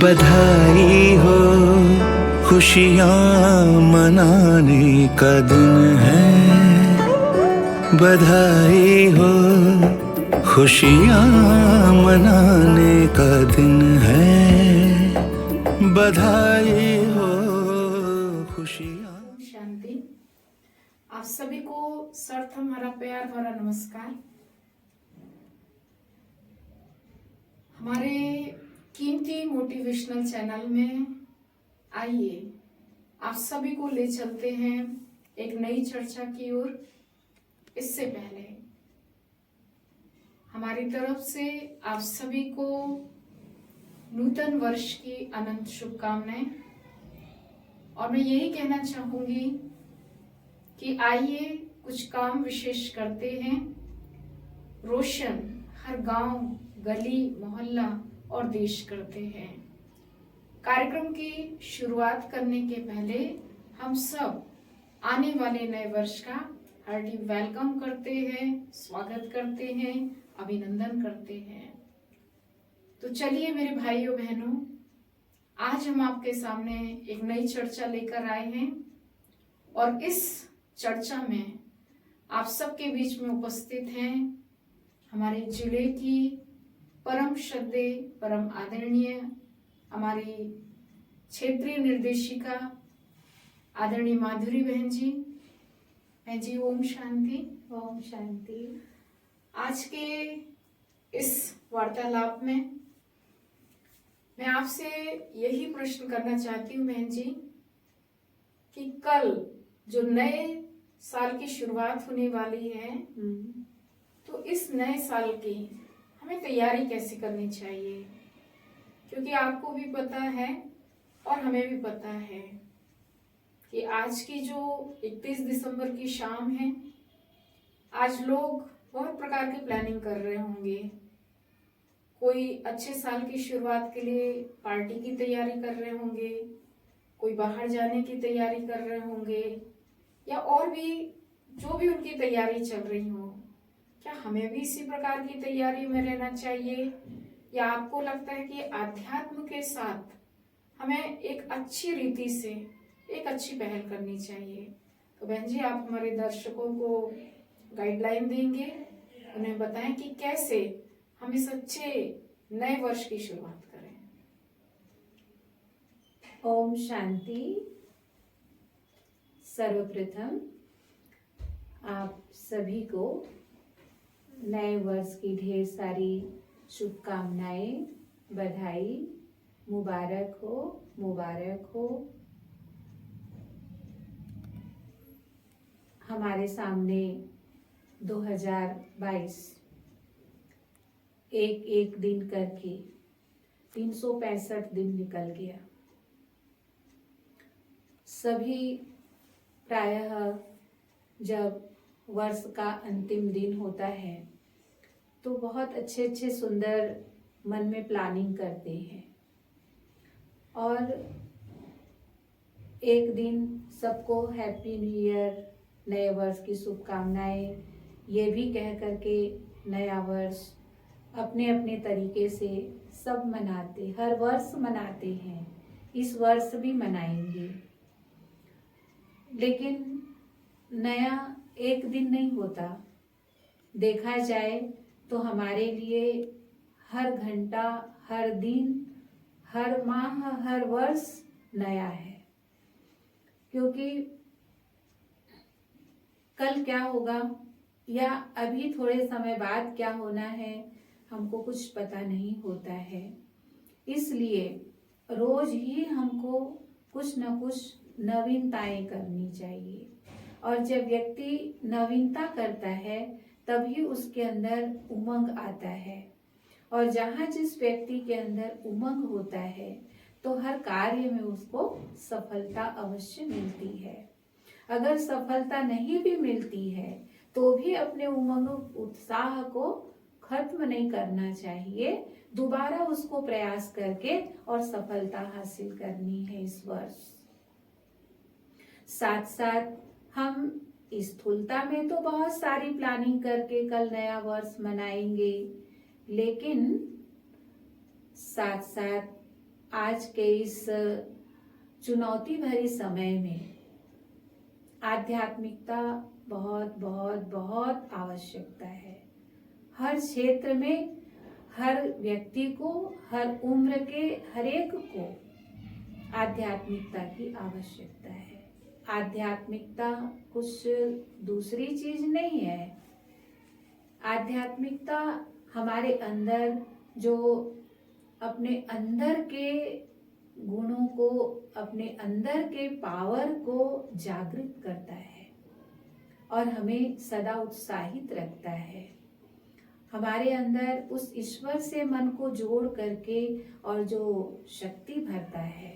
बधाई हो, खुशियाँ मनाने का दिन है। बधाई हो, खुशियाँ मनाने का दिन है। बधाई हो, खुशियाँ। शांति। आप सभी को सर्थ हमारा प्यार भरा नमस्कार। हमारे कीमती मोटिवेशनल चैनल में आइए आप सभी को ले चलते हैं एक नई चर्चा की ओर। इससे पहले हमारी तरफ से आप सभी को नूतन वर्ष की अनंत शुभकामनाएं। और मैं यही कहना चाहूंगी कि आइए कुछ काम विशेष करते हैं, रोशन हर गांव, गली, मोहल्ला और देश करते हैं। कार्यक्रम की शुरुआत करने के पहले हम सब आने वाले नए वर्ष का हार्टी वेलकम करते हैं, स्वागत करते हैं, अभिनंदन करते हैं। तो चलिए मेरे भाइयों बहनों, आज हम आपके सामने एक नई चर्चा लेकर आए हैं और इस चर्चा में आप सबके बीच में उपस्थित हैं हमारे जिले की परम श्रद्धेय, परम आदरणीय हमारी क्षेत्रीय निर्देशिका आदरणीय माधुरी बहन जी। बहन जी ओम शांति। ओम शांति। आज के इस वार्तालाप में मैं आपसे यही प्रश्न करना चाहती हूँ बहन जी कि कल जो नए साल की शुरुआत होने वाली है, तो इस नए साल की हमें तैयारी कैसे करनी चाहिए? क्योंकि आपको भी पता है और हमें भी पता है कि आज की जो 31 दिसंबर की शाम है, आज लोग बहुत प्रकार की प्लानिंग कर रहे होंगे। कोई अच्छे साल की शुरुआत के लिए पार्टी की तैयारी कर रहे होंगे, कोई बाहर जाने की तैयारी कर रहे होंगे, या और भी जो भी उनकी तैयारी चल रही हो। क्या हमें भी इसी प्रकार की तैयारी में रहना चाहिए, या आपको लगता है कि आध्यात्म के साथ हमें एक अच्छी रीति से एक अच्छी पहल करनी चाहिए? तो बहन जी आप हमारे दर्शकों को गाइडलाइन देंगे, उन्हें बताएं कि कैसे हम इस अच्छे नए वर्ष की शुरुआत करें। ओम शांति। सर्वप्रथम आप सभी को नए वर्ष की ढेर सारी शुभकामनाएं, बधाई, मुबारक हो, मुबारक हो। हमारे सामने 2022 एक एक दिन करके 365 दिन निकल गया। सभी प्रायः जब वर्ष का अंतिम दिन होता है तो बहुत अच्छे अच्छे सुंदर मन में प्लानिंग करते हैं, और एक दिन सबको हैप्पी न्यू ईयर, नए वर्ष की शुभकामनाएं ये भी कह करके नया वर्ष अपने अपने तरीके से सब मनाते, हर वर्ष मनाते हैं, इस वर्ष भी मनाएंगे। लेकिन नया एक दिन नहीं होता। देखा जाए तो हमारे लिए हर घंटा, हर दिन, हर माह, हर वर्ष नया है। क्योंकि कल क्या होगा या अभी थोड़े समय बाद क्या होना है हमको कुछ पता नहीं होता है। इसलिए रोज ही हमको कुछ न कुछ नवीनताएं करनी चाहिए, और जब व्यक्ति नवीनता करता है तभी उसके अंदर उमंग आता है, और जहाँ जिस व्यक्ति के अंदर उमंग होता है तो हर कार्य में उसको सफलता अवश्य मिलती है। अगर सफलता नहीं भी मिलती है तो भी अपने उमंग, उत्साह को खत्म नहीं करना चाहिए, दोबारा उसको प्रयास करके और सफलता हासिल करनी है इस वर्ष। साथ साथ हम स्थूलता में तो बहुत सारी प्लानिंग करके कल नया वर्ष मनाएंगे, लेकिन साथ साथ आज के इस चुनौती भरी समय में आध्यात्मिकता बहुत बहुत बहुत आवश्यकता है। हर क्षेत्र में हर व्यक्ति को, हर उम्र के हर एक को आध्यात्मिकता की आवश्यकता है। आध्यात्मिकता कुछ दूसरी चीज नहीं है। आध्यात्मिकता हमारे अंदर जो अपने अंदर के गुणों को, अपने अंदर के पावर को जागृत करता है और हमें सदा उत्साहित रखता है। हमारे अंदर उस ईश्वर से मन को जोड़ करके और जो शक्ति भरता है,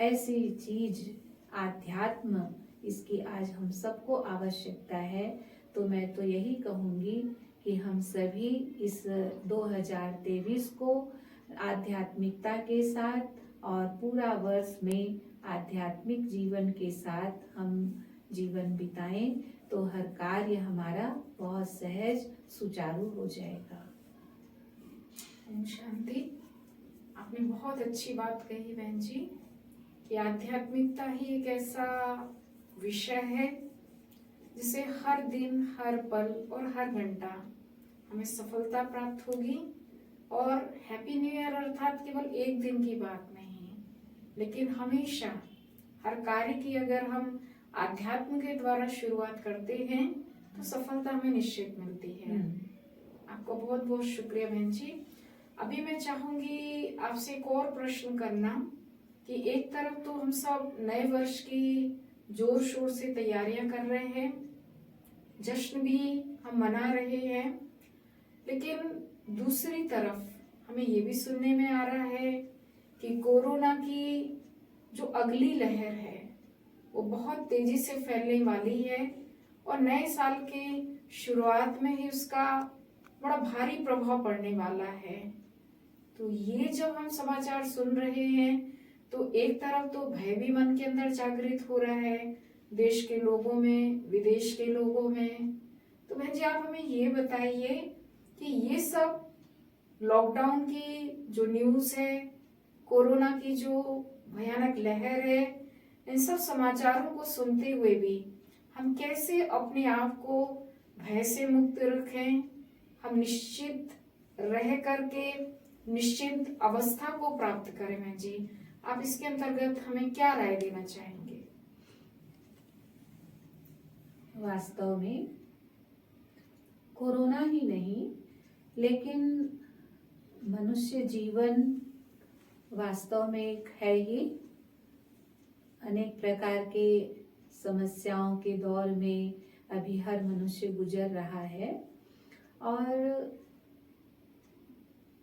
ऐसी चीज आध्यात्म, इसकी आज हम सबको आवश्यकता है। तो मैं तो यही कहूँगी कि हम सभी इस 2023 को आध्यात्मिकता के साथ और पूरा वर्ष में आध्यात्मिक जीवन के साथ हम जीवन बिताएं, तो हर कार्य हमारा बहुत सहज सुचारू हो जाएगा। ओम शांति। आपने बहुत अच्छी बात कही बहन जी कि आध्यात्मिकता ही एक ऐसा विषय है जिसे हर दिन, हर पल और हर घंटा हमें सफलता प्राप्त होगी। और हैप्पी न्यू ईयर अर्थात केवल एक दिन की बात नहीं, लेकिन हमेशा हर कार्य की अगर हम आध्यात्म के द्वारा शुरुआत करते हैं तो सफलता हमें निश्चित मिलती है। आपको बहुत बहुत शुक्रिया बहन जी। अभी मैं चाहूंगी आपसे एक और प्रश्न करना कि एक तरफ तो हम सब नए वर्ष की जोर शोर से तैयारियां कर रहे हैं, जश्न भी हम मना रहे हैं, लेकिन दूसरी तरफ हमें ये भी सुनने में आ रहा है कि कोरोना की जो अगली लहर है वो बहुत तेजी से फैलने वाली है और नए साल के शुरुआत में ही उसका बड़ा भारी प्रभाव पड़ने वाला है। तो ये जब हम समाचार सुन रहे हैं तो एक तरफ तो भय भी मन के अंदर जागृत हो रहा है, देश के लोगों में, विदेश के लोगों में। तो बहन जी आप हमें ये बताइए कि ये सब लॉकडाउन की जो न्यूज़ है, कोरोना की जो भयानक लहर है, इन सब समाचारों को सुनते हुए भी हम कैसे अपने आप को भय से मुक्त रखें, हम निश्चित रह करके निश्चिंत अवस्था को प्राप्त करें। मैं जी आप इसके अंतर्गत हमें क्या राय देना चाहेंगे? वास्तव में कोरोना ही नहीं, लेकिन मनुष्य जीवन वास्तव में एक है ही अनेक प्रकार के समस्याओं के दौर में अभी हर मनुष्य गुजर रहा है। और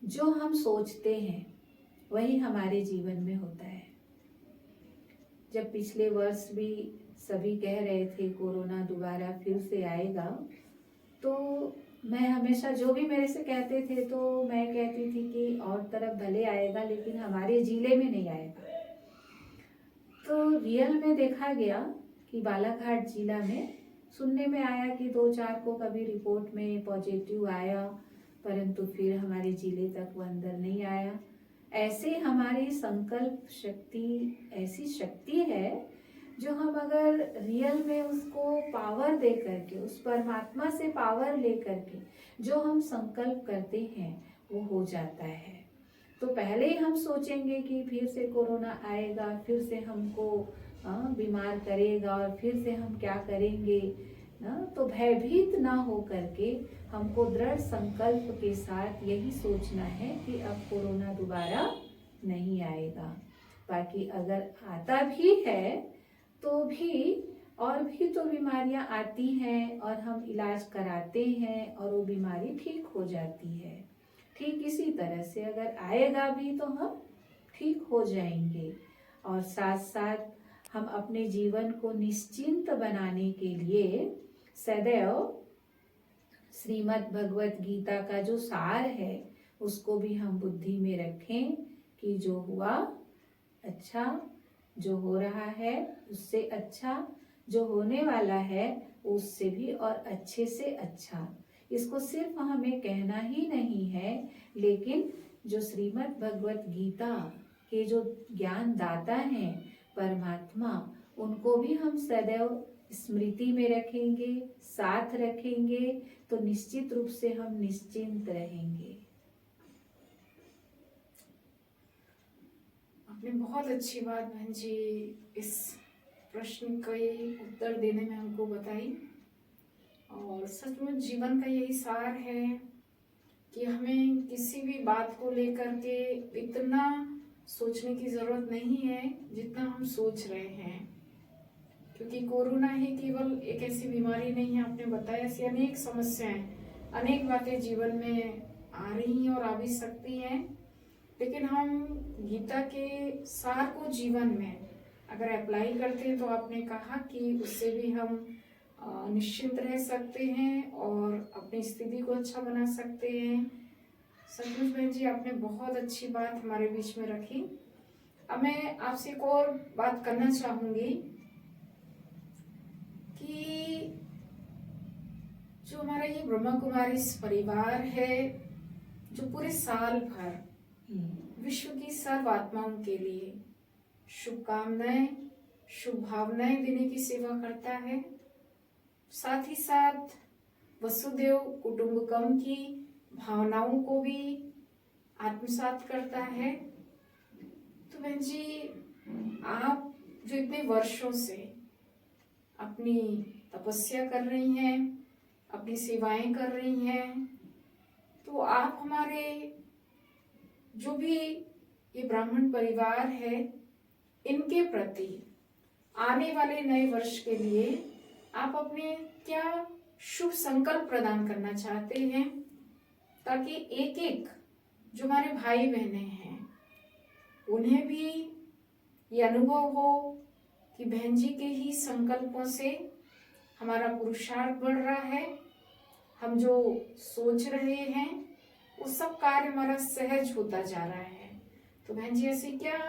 जो हम सोचते हैं वही हमारे जीवन में होता है। जब पिछले वर्ष भी सभी कह रहे थे कोरोना दोबारा फिर से आएगा, तो मैं हमेशा जो भी मेरे से कहते थे तो मैं कहती थी कि और तरफ भले आएगा लेकिन हमारे जिले में नहीं आएगा। तो रियल में देखा गया कि बालाघाट जिला में सुनने में आया कि 2-4 को कभी रिपोर्ट में पॉजिटिव आया, परंतु फिर हमारे जिले तक वो अंदर नहीं आया। ऐसे हमारी संकल्प शक्ति ऐसी शक्ति है जो हम अगर रियल में उसको पावर दे करके, उस परमात्मा से पावर ले करके जो हम संकल्प करते हैं वो हो जाता है। तो पहले ही हम सोचेंगे कि फिर से कोरोना आएगा, फिर से हमको बीमार करेगा और फिर से हम क्या करेंगे ना। तो भयभीत ना हो करके हमको दृढ़ संकल्प के साथ यही सोचना है कि अब कोरोना दोबारा नहीं आएगा। बाकी अगर आता भी है तो भी और भी तो बीमारियां आती हैं और हम इलाज कराते हैं और वो बीमारी ठीक हो जाती है। ठीक इसी तरह से अगर आएगा भी तो हम ठीक हो जाएंगे। और साथ साथ हम अपने जीवन को निश्चिंत बनाने के लिए सदैव श्रीमद् भगवत गीता का जो सार है उसको भी हम बुद्धि में रखें कि जो हुआ अच्छा, जो हो रहा है उससे अच्छा, जो होने वाला है उससे भी और अच्छे से अच्छा। इसको सिर्फ हमें कहना ही नहीं है, लेकिन जो श्रीमद् भगवत गीता के जो ज्ञान दाता हैं परमात्मा, उनको भी हम सदैव स्मृति में रखेंगे, साथ रखेंगे, तो निश्चित रूप से हम निश्चिंत रहेंगे। आपने बहुत अच्छी बात बहन जी इस प्रश्न का उत्तर देने में हमको बताई। और सचमुच जीवन का यही सार है कि हमें किसी भी बात को लेकर के इतना सोचने की जरूरत नहीं है जितना हम सोच रहे हैं, क्योंकि कोरोना ही केवल एक ऐसी बीमारी नहीं है, आपने बताया, ऐसी अनेक समस्याएं, अनेक बातें जीवन में आ रही हैं और आ भी सकती हैं। लेकिन हम गीता के सार को जीवन में अगर अप्लाई करते हैं तो आपने कहा कि उससे भी हम निश्चिंत रह सकते हैं और अपनी स्थिति को अच्छा बना सकते हैं। सचमुच बहन जी आपने बहुत अच्छी बात हमारे बीच में रखी। अब मैं आपसे एक और बात करना चाहूंगी कि जो हमारा ये ब्रह्मा कुमारी परिवार है, जो पूरे साल भर विश्व की सर्व आत्माओं के लिए शुभकामनाएं, शुभ भावनाएं देने की सेवा करता है, साथ ही साथ वसुदेव कुटुंबकम की भावनाओं को भी आत्मसात करता है। तो बहन जी आप जो इतने वर्षों से अपनी तपस्या कर रही हैं, अपनी सेवाएं कर रही हैं, तो आप हमारे जो भी ये ब्राह्मण परिवार है इनके प्रति आने वाले नए वर्ष के लिए आप अपने क्या शुभ संकल्प प्रदान करना चाहते हैं, ताकि एक एक जो हमारे भाई बहने हैं उन्हें भी ये अनुभव हो कि बहन जी के ही संकल्पों से हमारा पुरुषार्थ बढ़ रहा है, हम जो सोच रहे हैं वो सब कार्य हमारा सहज होता जा रहा है। तो बहन जी ऐसी क्या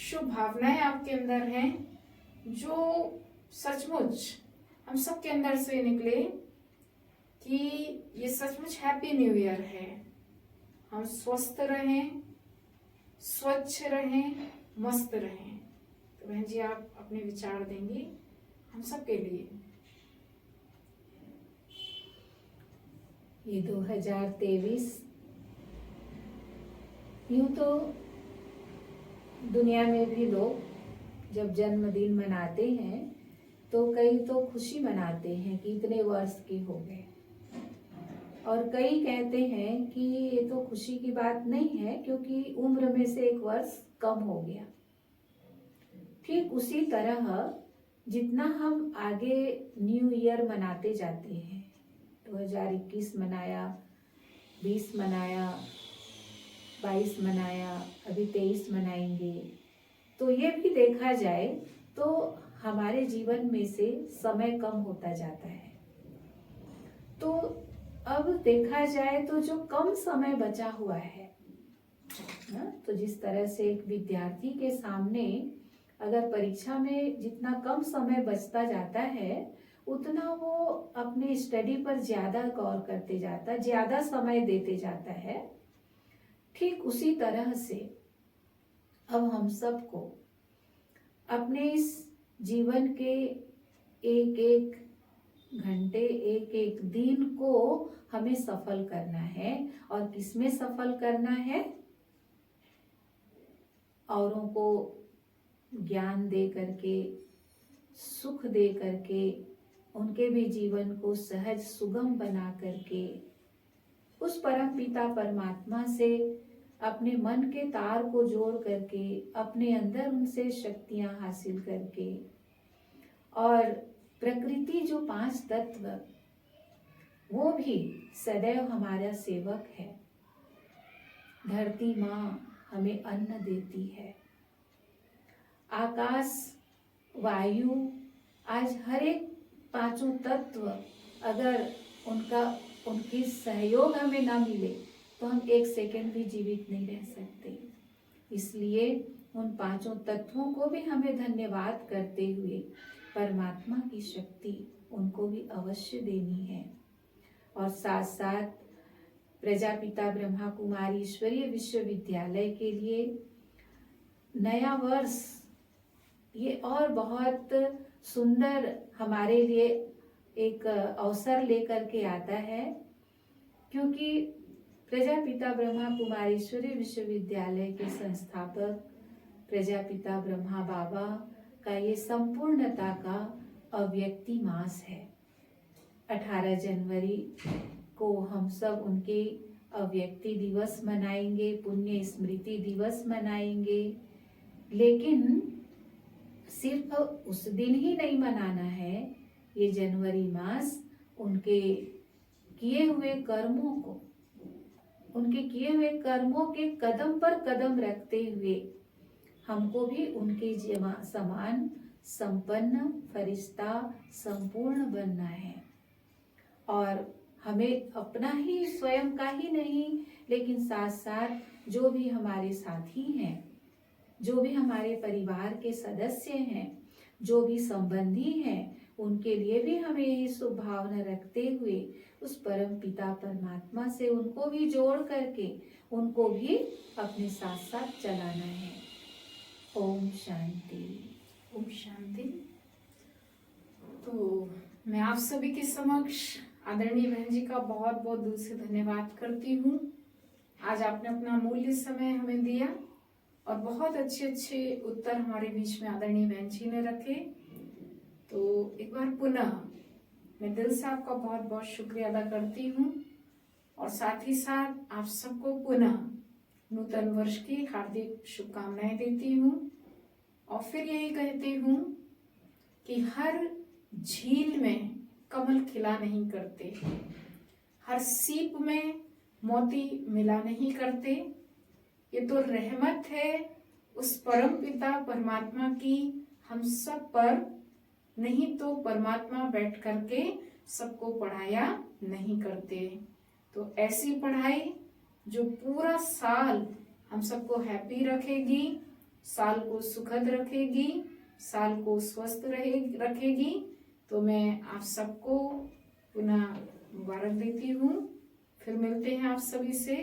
शुभ भावनाएं आपके अंदर हैं जो सचमुच हम सब के अंदर से निकले कि ये सचमुच हैप्पी न्यू ईयर है, हम स्वस्थ रहें, स्वच्छ रहें, मस्त रहें। तो बहन जी आप अपने विचार देंगे हम सब के लिए। ये 2023 यूं तो दुनिया में भी लोग जब जन्मदिन मनाते हैं तो कई तो खुशी मनाते हैं कि इतने वर्ष के हो गए, और कई कहते हैं कि ये तो खुशी की बात नहीं है क्योंकि उम्र में से एक वर्ष कम हो गया। ठीक उसी तरह जितना हम आगे न्यू ईयर मनाते जाते हैं, 2021 मनाया, 20 मनाया, 22 मनाया, अभी 23 मनाएंगे, तो ये भी देखा जाए तो हमारे जीवन में से समय कम होता जाता है। तो अब देखा जाए तो जो कम समय बचा हुआ है ना, तो जिस तरह से एक विद्यार्थी के सामने अगर परीक्षा में जितना कम समय बचता जाता है उतना वो अपने स्टडी पर ज्यादा गौर करते जाता है, ज्यादा समय देते जाता है। ठीक उसी तरह से अब हम सबको अपने इस जीवन के एक एक घंटे, एक एक दिन को हमें सफल करना है। और किसमें सफल करना है? औरों को ज्ञान दे करके, सुख दे करके, उनके भी जीवन को सहज सुगम बना करके, उस परम पिता परमात्मा से अपने मन के तार को जोड़ करके, अपने अंदर उनसे शक्तियां हासिल करके, और प्रकृति जो 5 तत्व वो भी सदैव हमारा सेवक है। धरती माँ हमें अन्न देती है, आकाश, वायु, आज हर एक 5 तत्व अगर उनकी सहयोग हमें ना मिले तो हम 1 सेकंड भी जीवित नहीं रह सकते। इसलिए उन 5 तत्वों को भी हमें धन्यवाद करते हुए परमात्मा की शक्ति उनको भी अवश्य देनी है। और साथ साथ प्रजापिता ब्रह्मा कुमारी ईश्वरीय विश्वविद्यालय के लिए नया वर्ष ये और बहुत सुंदर हमारे लिए एक अवसर लेकर के आता है, क्योंकि प्रजापिता ब्रह्मा कुमारेश्वरी विश्वविद्यालय के संस्थापक प्रजापिता ब्रह्मा बाबा का ये संपूर्णता का अव्यक्ति मास है। 18 जनवरी को हम सब उनके अव्यक्ति दिवस मनाएंगे, पुण्य स्मृति दिवस मनाएंगे। लेकिन सिर्फ उस दिन ही नहीं मनाना है। ये जनवरी मास उनके किए हुए कर्मों को, उनके किए हुए कर्मों के कदम पर कदम रखते हुए हमको भी उनके समान संपन्न, फरिश्ता, संपूर्ण बनना है। और हमें अपना ही स्वयं का ही नहीं, लेकिन साथ साथ जो भी हमारे साथी हैं, जो भी हमारे परिवार के सदस्य हैं, जो भी संबंधी हैं, उनके लिए भी हमें यही शुभ भावना रखते हुए उस परम पिता परमात्मा से उनको भी जोड़ करके उनको भी अपने साथ साथ चलाना है। ओम शांति। ओम शांति। तो मैं आप सभी के समक्ष आदरणीय बहन जी का बहुत बहुत दिल से धन्यवाद करती हूँ। आज आपने अपना मूल्य समय हमें दिया और बहुत अच्छे अच्छे उत्तर हमारे बीच में आदरणीय बहन जी ने रखे। तो एक बार पुनः मैं दिल से आपका बहुत बहुत शुक्रिया अदा करती हूँ और साथ ही साथ आप सबको पुनः नूतन वर्ष की हार्दिक शुभकामनाएं देती हूँ। और फिर यही कहती हूँ कि हर झील में कमल खिला नहीं करते, हर सीप में मोती मिला नहीं करते। ये तो रहमत है उस परम पिता परमात्मा की हम सब पर, नहीं तो परमात्मा बैठ करके सबको पढ़ाया नहीं करते। तो ऐसी पढ़ाई जो पूरा साल हम सबको हैप्पी रखेगी, साल को सुखद रखेगी, साल को स्वस्थ रखेगी। तो मैं आप सबको पुनः मुबारक देती हूँ। फिर मिलते हैं आप सभी से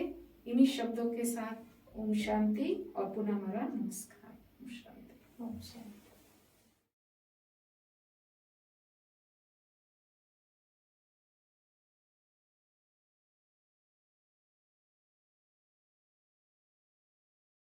इन्हीं शब्दों के साथ। ओम शांति और पुनः हमारा नमस्कार।